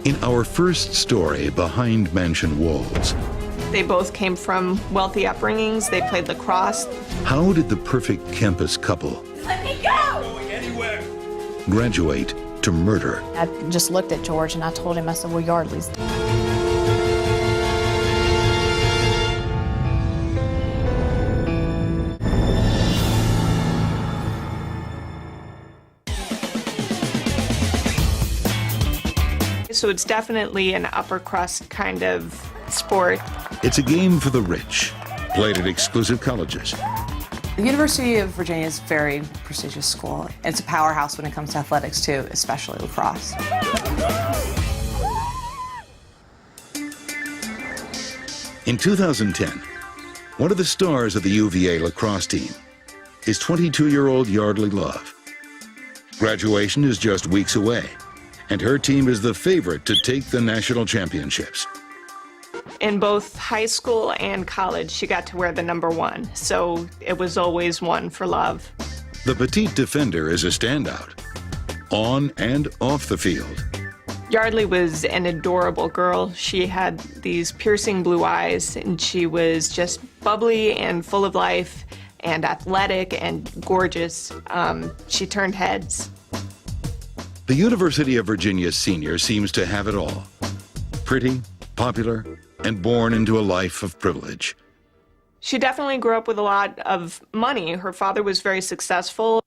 In our first story, Behind Mansion Walls, They both came from wealthy upbringings. They played lacrosse. how did the perfect campus couple Let me go! Going anywhere. graduate to murder? I just looked at George and I told him, I said, well, Yardley's. So it's definitely an upper crust kind of sport. It's a game for the rich, played at exclusive colleges. The University of Virginia is a very prestigious school. It's a powerhouse when it comes to athletics, too, especially lacrosse. In 2010, one of the stars of the UVA lacrosse team is 22-year-old Yardley Love. Graduation is just weeks away, and her team is the favorite to take the national championships. In both high school and college, she got to wear the number 1. So it was always one for Love. The petite defender is a standout, on and off the field. Yardley was an adorable girl. She had these piercing blue eyes, and she was just bubbly and full of life and athletic and gorgeous. She turned heads. The University of Virginia senior seems to have it all. Pretty, popular, and born into a life of privilege. She definitely grew up with a lot of money. Her father was very successful.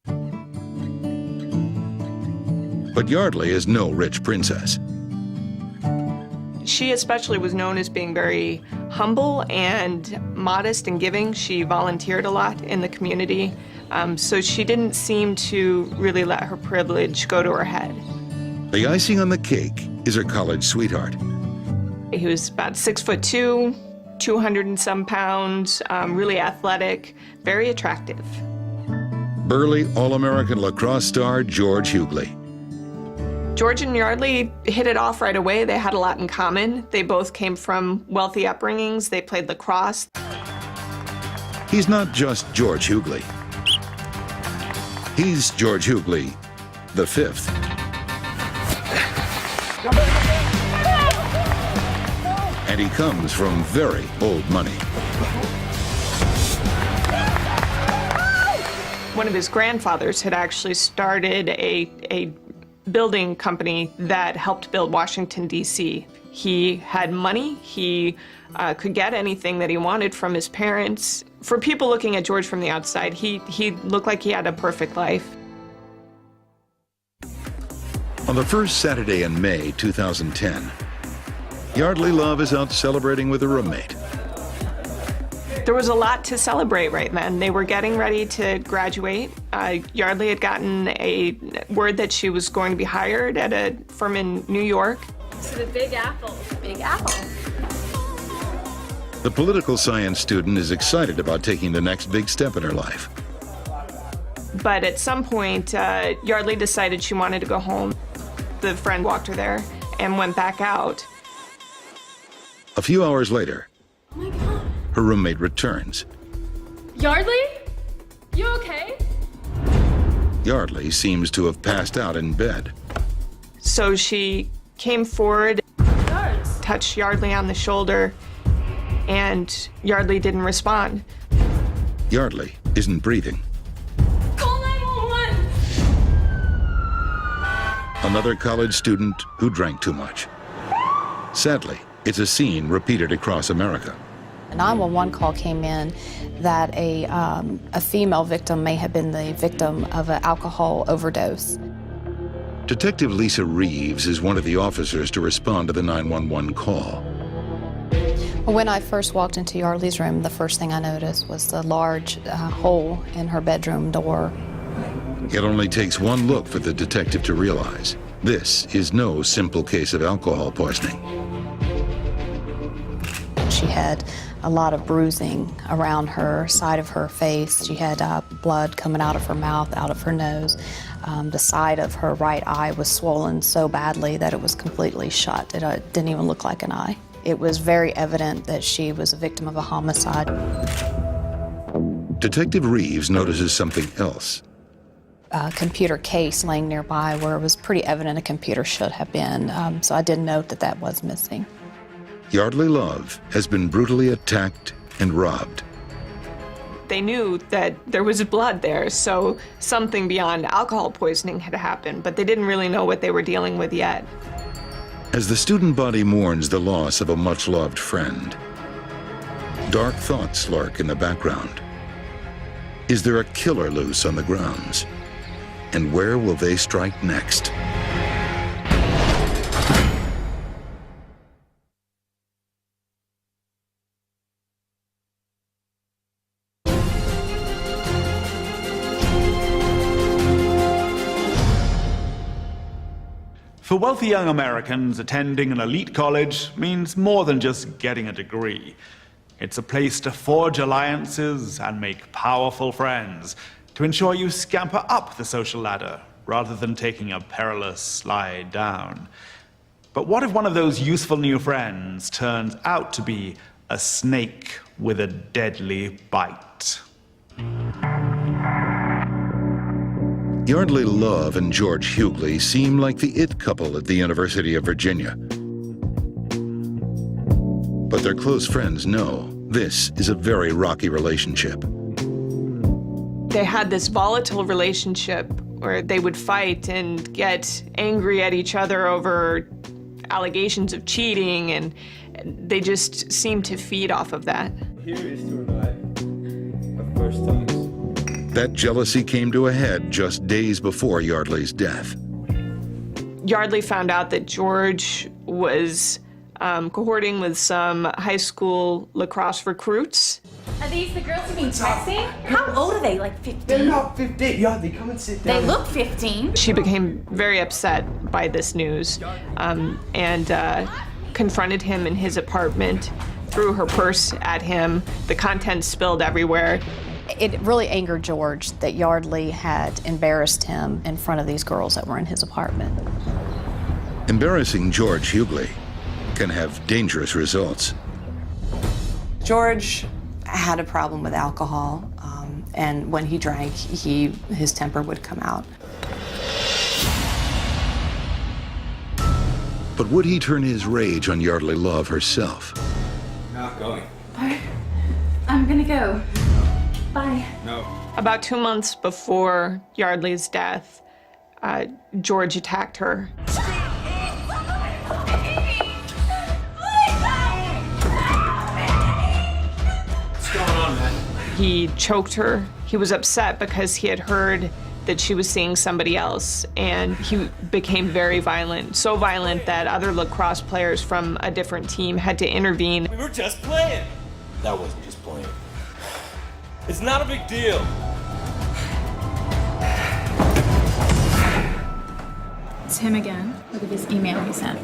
But Yardley is no rich princess. She especially was known as being very humble and modest and giving. She volunteered a lot in the community. So she didn't seem to really let her privilege go to her head. The icing on the cake is her college sweetheart. He was about 6'2", 200 and some pounds, really athletic, very attractive. Burly All-American lacrosse star George Hughley. George and Yardley hit it off right away. They had a lot in common. They both came from wealthy upbringings. They played lacrosse. He's not just George Hughley. He's George Hughley, the fifth. And he comes from very old money. One of his grandfathers had actually started a building company that helped build Washington, D.C. He had money. He could get anything that he wanted from his parents. For people looking at George from the outside, he looked like he had a perfect life. On the first Saturday in May 2010, Yardley Love is out celebrating with a roommate. There was a lot to celebrate right then. They were getting ready to graduate. Yardley had gotten a word that she was going to be hired at a firm in New York. To the Big Apple. Big Apple. The political science student is excited about taking the next big step in her life. But at some point, Yardley decided she wanted to go home. The friend walked her there and went back out. A few hours later, Oh my God. her roommate returns. Yardley? You okay? Yardley seems to have passed out in bed. So she came forward, Yards. touched Yardley on the shoulder, and Yardley didn't respond. Yardley isn't breathing. Call 911. Another college student who drank too much. Sadly, it's a scene repeated across America. A 911 call came in that a female victim may have been the victim of an alcohol overdose. Detective Lisa Reeves is one of the officers to respond to the 911 call. When I first walked into Yardley's room, the first thing I noticed was the large hole in her bedroom door. It only takes one look for the detective to realize this is no simple case of alcohol poisoning. She had a lot of bruising around her side of her face. She had blood coming out of her mouth, out of her nose. The side of her right eye was swollen so badly that it was completely shut. It didn't even look like an eye. It was very evident that she was a victim of a homicide. Detective Reeves notices something else. computer case laying nearby where it was pretty evident a computer should have been. So I did note that that was missing. Yardley Love has been brutally attacked and robbed. They knew that there was blood there, so something beyond alcohol poisoning had happened, but they didn't really know what they were dealing with yet. As the student body mourns the loss of a much-loved friend, dark thoughts lurk in the background. Is there a killer loose on the grounds? And where will they strike next? For wealthy young Americans, attending an elite college means more than just getting a degree. It's a place to forge alliances and make powerful friends, to ensure you scamper up the social ladder rather than taking a perilous slide down. But what if one of those useful new friends turns out to be a snake with a deadly bite? Yardley Love and George Hughley seem like the it couple at the University of Virginia. But their close friends know this is a very rocky relationship. They had this volatile relationship where they would fight and get angry at each other over allegations of cheating, and they just seemed to feed off of that. Here is to and I, our first times. That jealousy came to a head just days before Yardley's death. Yardley found out that George was cohorting with some high school lacrosse recruits. Are these the girls you've been texting? How old are they? Like 15? They're not 15. Yardley, come and sit down. They look 15. She became very upset by this news and confronted him in his apartment, threw her purse at him. The contents spilled everywhere. It really angered George that Yardley had embarrassed him in front of these girls that were in his apartment. Embarrassing George Hughley can have dangerous results. George had a problem with alcohol, and when he drank, his temper would come out. But would he turn his rage on Yardley Love herself? Not going. I'm gonna go. Bye. No. About 2 months before Yardley's death, George attacked her. What's going on, man? He choked her. He was upset because he had heard that she was seeing somebody else, and he became very violent. So violent that other lacrosse players from a different team had to intervene. We were just playing. That wasn't just playing. It's not a big deal. It's him again. Look at this email he sent.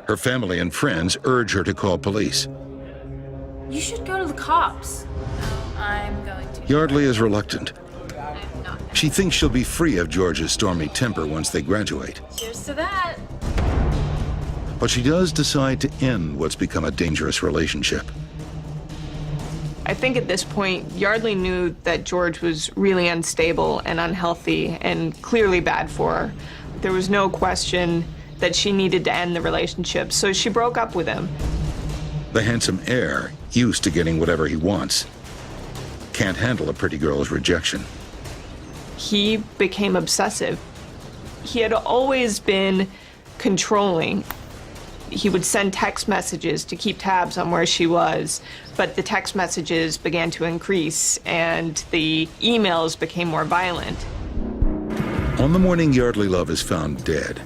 Her family and friends urge her to call police. You should go to the cops. I'm going to. Yardley is reluctant. She thinks she'll be free of George's stormy temper once they graduate. Cheers to that. But she does decide to end what's become a dangerous relationship. I think at this point, Yardley knew that George was really unstable and unhealthy and clearly bad for her. There was no question that she needed to end the relationship, so she broke up with him. The handsome heir, used to getting whatever he wants, can't handle a pretty girl's rejection. He became obsessive. He had always been controlling. He would send text messages to keep tabs on where she was, but the text messages began to increase and the emails became more violent. On the morning Yardley Love is found dead,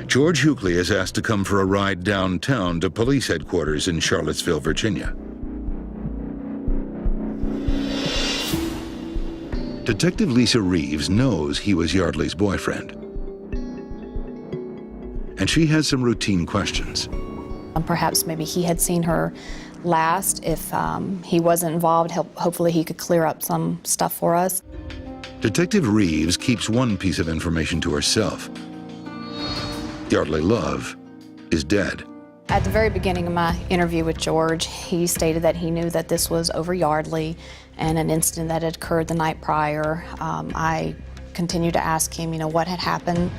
George Hughley is asked to come for a ride downtown to police headquarters in Charlottesville, Virginia. Detective Lisa Reeves knows he was Yardley's boyfriend, and she has some routine questions. Perhaps maybe he had seen her last. If he wasn't involved, hopefully he could clear up some stuff for us. Detective Reeves keeps one piece of information to herself. Yardley Love is dead. At the very beginning of my interview with George, he stated that he knew that this was over Yardley and an incident that had occurred the night prior. I continued to ask him, what had happened.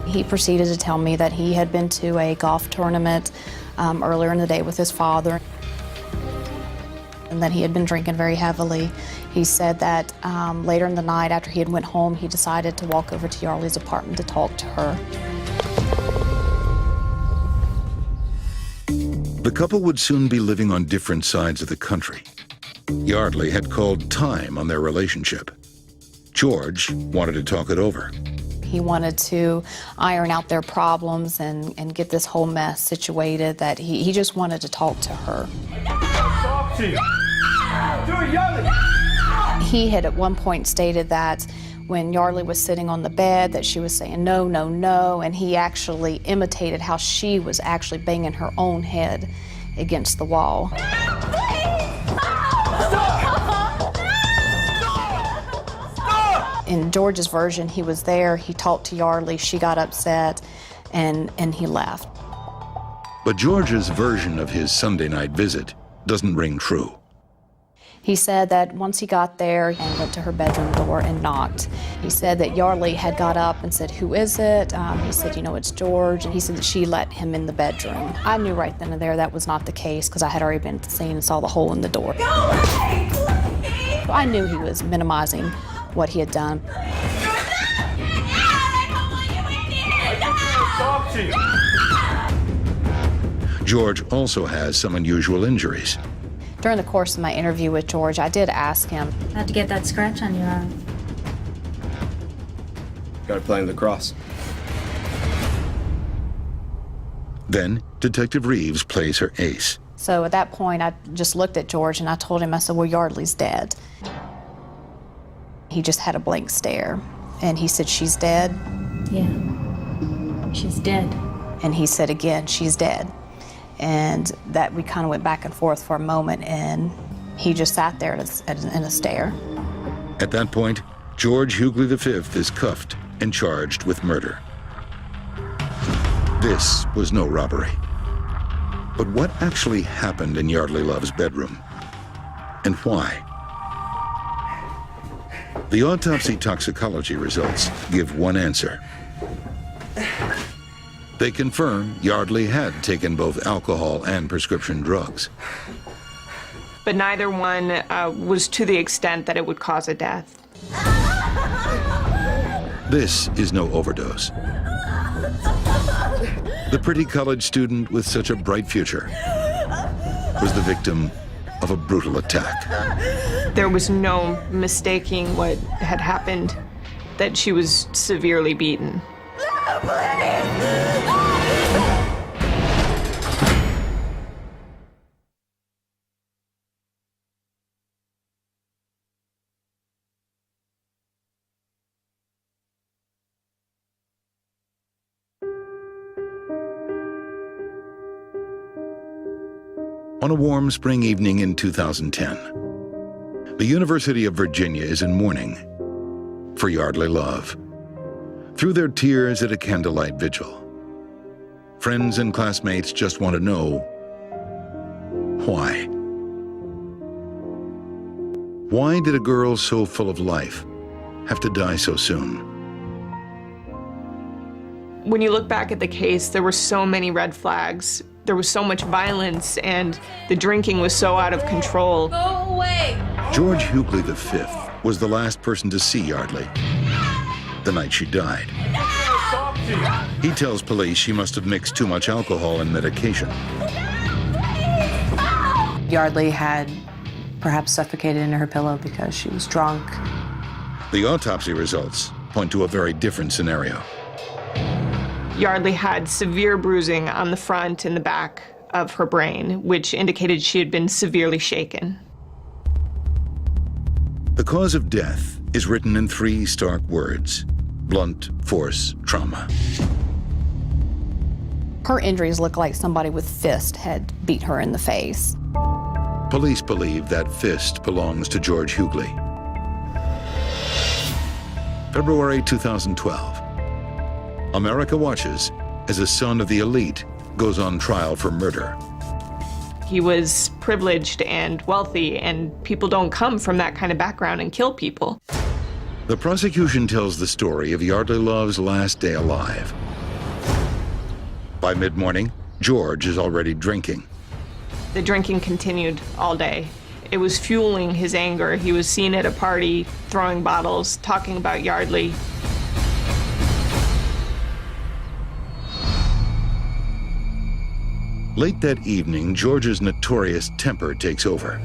He proceeded to tell me that he had been to a golf tournament earlier in the day with his father and that he had been drinking very heavily. He said that later in the night, after he had went home, he decided to walk over to Yardley's apartment to talk to her. The couple would soon be living on different sides of the country. Yardley had called time on their relationship. George wanted to talk it over. He wanted to iron out their problems and get this whole mess situated, that he just wanted to talk to her. Talk to you. Do it, Yardley. He had at one point stated that when Yardley was sitting on the bed that she was saying no, no, no, and he actually imitated how she was actually banging her own head against the wall. In George's version, he was there, he talked to Yardley, she got upset, and he left. But George's version of his Sunday night visit doesn't ring true. He said that once he got there and went to her bedroom door and knocked, he said that Yardley had got up and said, "Who is it?" He said, "It's George." And he said that she let him in the bedroom. I knew right then and there that was not the case because I had already been at the scene and saw the hole in the door. Go away, please. I knew he was minimizing what he had done. Talk to you. George also has some unusual injuries. During the course of my interview with George, I did ask him, How'd you get that scratch on your arm? Got playing lacrosse. Then Detective Reeves plays her ace. So at that point, I just looked at George and I told him, I said, "Well, Yardley's dead." He just had a blank stare. And he said, "She's dead?" Yeah. She's dead. And he said again, "She's dead." And that we kind of went back and forth for a moment, and he just sat there in a stare. At that point, George Hughley V is cuffed and charged with murder. This was no robbery. But what actually happened in Yardley Love's bedroom? And why? The autopsy toxicology results give one answer. They confirm Yardley had taken both alcohol and prescription drugs. But neither one was to the extent that it would cause a death. This is no overdose. The pretty college student with such a bright future was the victim of a brutal attack. There was no mistaking what had happened, that she was severely beaten. On a warm spring evening in 2010, the University of Virginia is in mourning for Yardley Love. Through their tears at a candlelight vigil, friends and classmates just want to know why. Why did a girl so full of life have to die so soon? When you look back at the case, there were so many red flags. There was so much violence, and the drinking was so out of control. Go away! George Hughley V was the last person to see Yardley the night she died. Talk to you. He tells police she must have mixed too much alcohol and medication. Yardley had perhaps suffocated in her pillow because she was drunk. The autopsy results point to a very different scenario. Yardley had severe bruising on the front and the back of her brain, which indicated she had been severely shaken. The cause of death is written in 3 stark words: blunt force trauma. Her injuries look like somebody with fist had beat her in the face. Police believe that fist belongs to George Hughley. February 2012. America watches as a son of the elite goes on trial for murder. He was privileged and wealthy, and people don't come from that kind of background and kill people. The prosecution tells the story of Yardley Love's last day alive. By mid-morning, George is already drinking. The drinking continued all day. It was fueling his anger. He was seen at a party, throwing bottles, talking about Yardley. Late that evening, George's notorious temper takes over.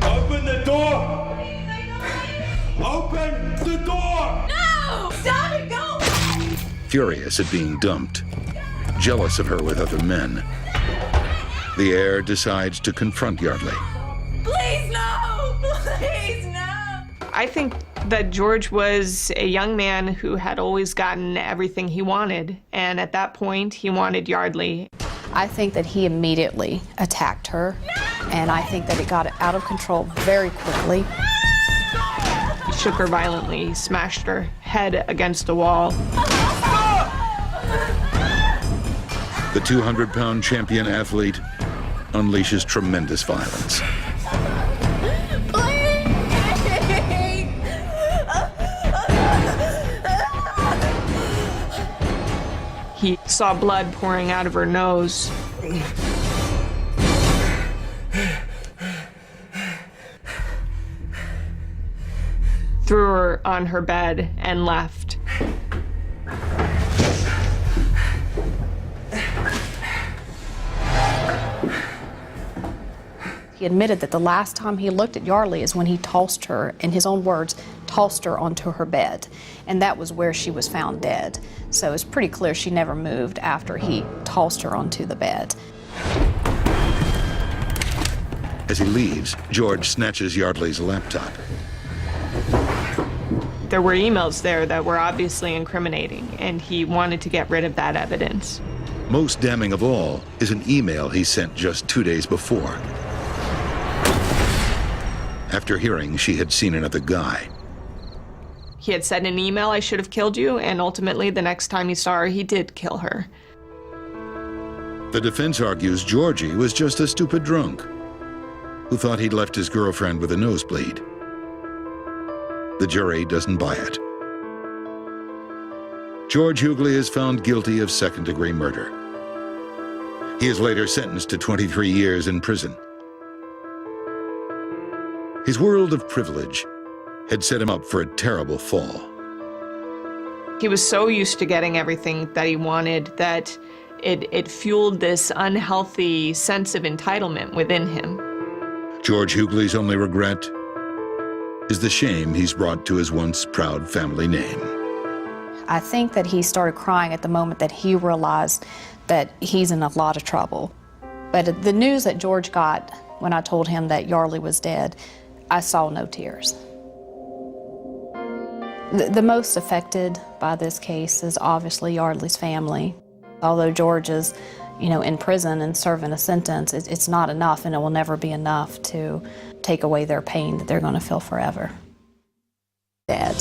Open the door! Open the door! No! Stop it! Go! Furious at being dumped, jealous of her with other men, the heir decides to confront Yardley. Please, no! Please, no! I think that George was a young man who had always gotten everything he wanted, and at that point, he wanted Yardley. I think that he immediately attacked her, and I think that it got out of control very quickly. He shook her violently, he smashed her head against the wall. The 200-pound champion athlete unleashes tremendous violence. He saw blood pouring out of her nose. Threw her on her bed and left. He admitted that the last time he looked at Yardley is when he tossed her, in his own words, tossed her onto her bed. And that was where she was found dead. So it's pretty clear she never moved after he tossed her onto the bed. As he leaves, George snatches Yardley's laptop. There were emails there that were obviously incriminating, and he wanted to get rid of that evidence. Most damning of all is an email he sent just 2 days before. After hearing she had seen another guy. He had said in an email, "I should have killed you," and ultimately the next time he saw her, he did kill her. The defense argues Georgie was just a stupid drunk who thought he'd left his girlfriend with a nosebleed. The jury doesn't buy it. George Hughley is found guilty of second-degree murder. He is later sentenced to 23 years in prison. His world of privilege had set him up for a terrible fall. He was so used to getting everything that he wanted that it fueled this unhealthy sense of entitlement within him. George Hughley's only regret is the shame he's brought to his once proud family name. I think that he started crying at the moment that he realized that he's in a lot of trouble. But the news that George got when I told him that Yardley was dead, I saw no tears. The most affected by this case is obviously Yardley's family. Although George is, in prison and serving a sentence, it's not enough, and it will never be enough to take away their pain that they're going to feel forever. Dead.